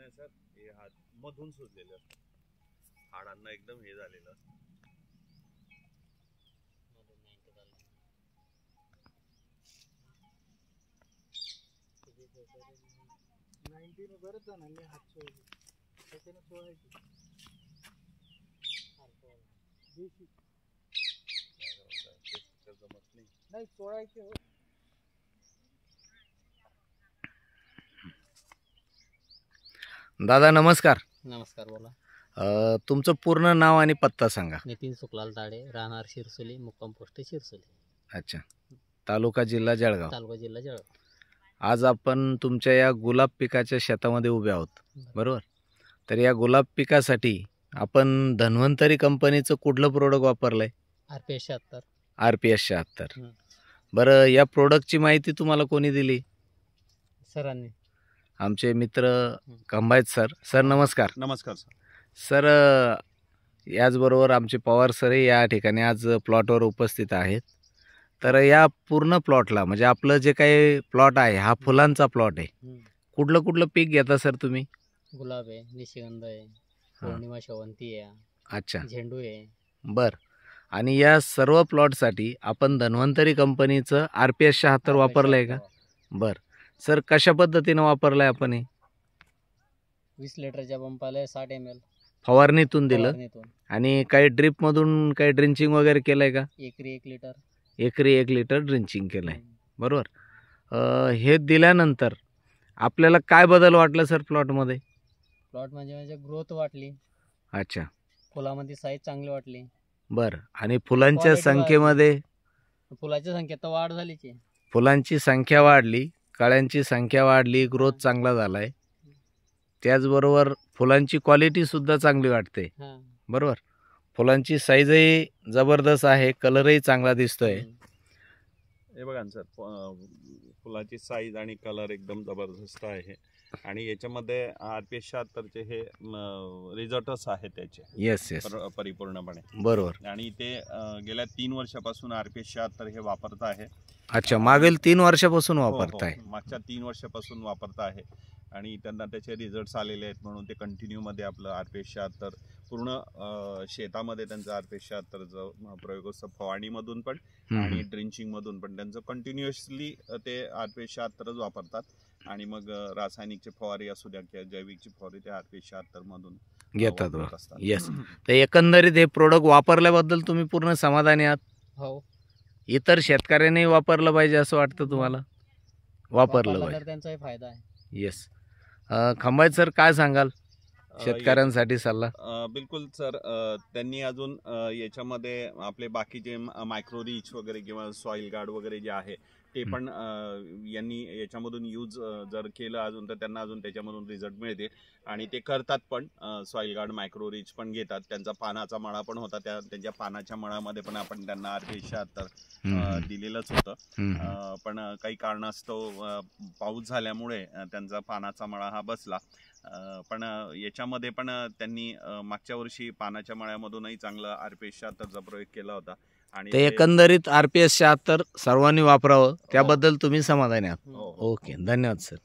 नाही सर, हे हात मधून सुजलेलं असतं, हाडांना एकदम हे झालेलं असतं. बरंच जणांनी हात सोडले त्याच्याने सोडायची जमत नाही. नाही सोडायचे हो. दादा नमस्कार. नमस्कार, बोला. तुमचं पूर्ण नाव आणि पत्ता सांगा. नितीन सुखलाल ताडे, राहणार शिरसोली, मुक्काम पोस्ट शिरसोली. अच्छा. तालुका जिल्हा जळगाव. तालुका जिल्हा जळगाव. आज आपण तुमच्या या गुलाब पिकाच्या शेतामध्ये उभे आहोत, बरोबर? तर या गुलाब पिकासाठी आपण धन्वंतरी कंपनीचं कुठलं प्रोडक्ट वापरलंय? RPS 76. RPS 76. बरं, या प्रोडक्टची माहिती तुम्हाला कोणी दिली? सरांनी. आमचे मित्र खंबायत सर. सर नमस्कार. नमस्कार सर. सर याचबरोबर आमचे पवार सरही या ठिकाणी आज प्लॉटवर उपस्थित आहेत. तर या पूर्ण प्लॉटला म्हणजे आपलं जे काही प्लॉट आहे हा फुलांचा प्लॉट आहे. कुठलं कुठलं पीक घेता सर तुम्ही? गुलाब आहे, निशिगंध आहे, पौर्णिमा शेवंती आहे. अच्छा. झेंडू आहे. बर. आणि या सर्व प्लॉटसाठी आपण धन्वंतरी कंपनीचं RPS 76 वापरलंय का? बर. सर कशा पद्धतीनं वापरलंय आपण हे? 20 लिटरच्या पंपाला 60 ml फवारणीतून दिलं. आणि काही ड्रिपमधून काही ड्रिंचिंग वगैरे केलंय का? एकरी 1 लिटर. एकरी 1 लिटर ड्रिंचिंग केलंय, बरोबर? हे दिल्यानंतर आपल्याला काय बदल वाटलं सर प्लॉटमध्ये? प्लॉट म्हणजे ग्रोथ वाटली. अच्छा. फुलामध्ये साईज चांगली वाटली. बरं. आणि फुलांच्या संख्येमध्ये? फुलाची संख्या तर वाढ झालीच. फुलांची संख्या वाढली, कळ्यांची संख्या वाढली, ग्रोथ चांगला झालाय. त्याचबरोबर फुलांची क्वालिटी सुद्धा चांगली वाटते, बरोबर? फुलांची साईजही जबरदस्त आहे, कलरही चांगला दिसतोय. हे बघा सर, फुलाची साईज आणि कलर एकदम जबरदस्त आहे. आणि याच्यामध्ये RPS 76चे हे रिझल्टच आहे त्याचे. येस येस, परिपूर्णपणे बरोबर. आणि ते गेल्या 3 वर्षापासून RPS 76 हे वापरत आहे. अच्छा, मागील 3 वर्षापासून वापरताय? मागच्या 3 वर्षापासून वापरत आहे. आणि त्यांना त्याचे रिझल्ट्स आलेले आहेत, म्हणून ते कंटिन्यू मध्ये आपलं RPS 76 पूर्ण शेतामध्ये त्यांचं RPS 76चं प्रयोग असतो, फवारणीमधून पण आणि ड्रिंचिंग मधून पण त्यांचं कंटिन्युअसली ते RPS 76च वापरतात. आणि मग रासायनिकचे फवारी असू द्या किंवा जैविकची फवारी ते RPS 76 मधून घेतात. येस. तर एकंदरीत हे प्रोडक्ट वापरल्याबद्दल तुम्ही पूर्ण समाधानी आहात? हो. इतर शेतकऱ्यांनी वापरलं पाहिजे असं वाटतं तुम्हाला? वापरलं पाहिजे, त्यांचाही फायदा आहे. येस. खंबायत सर काय सांगाल शेतकऱ्यांसाठी सल्ला? बिलकुल सर, त्यांनी अजून याच्यामध्ये आपले बाकीचे मायक्रो रिच वगैरे किंवा सॉइल गार्ड वगैरे जे आहे ते पण यांनी याच्यामधून यूज जर केलं अजून तर त्यांना अजून त्याच्यामधून रिझल्ट मिळते. आणि ते करतात पण, सॉइल गार्ड मायक्रो रिच पण घेतात. त्यांचा पानाचा मळा पण होता, त्यांच्या पानाच्या मळामध्ये पण आपण त्यांना RPS 76 दिलेलंच होतं. पण काही कारणास्तव पाऊस झाल्यामुळे त्यांचा पानाचा मळा हा बसला. पण याच्यामध्ये पण त्यांनी मागच्या वर्षी पानाच्या मळ्यामधूनही चांगला RPS 76चा प्रयोग केला होता. आणि ते एकंदरीत RPS 76 सर्वांनी वापरावं, त्याबद्दल तुम्ही समाधानी आहात? ओके, धन्यवाद सर.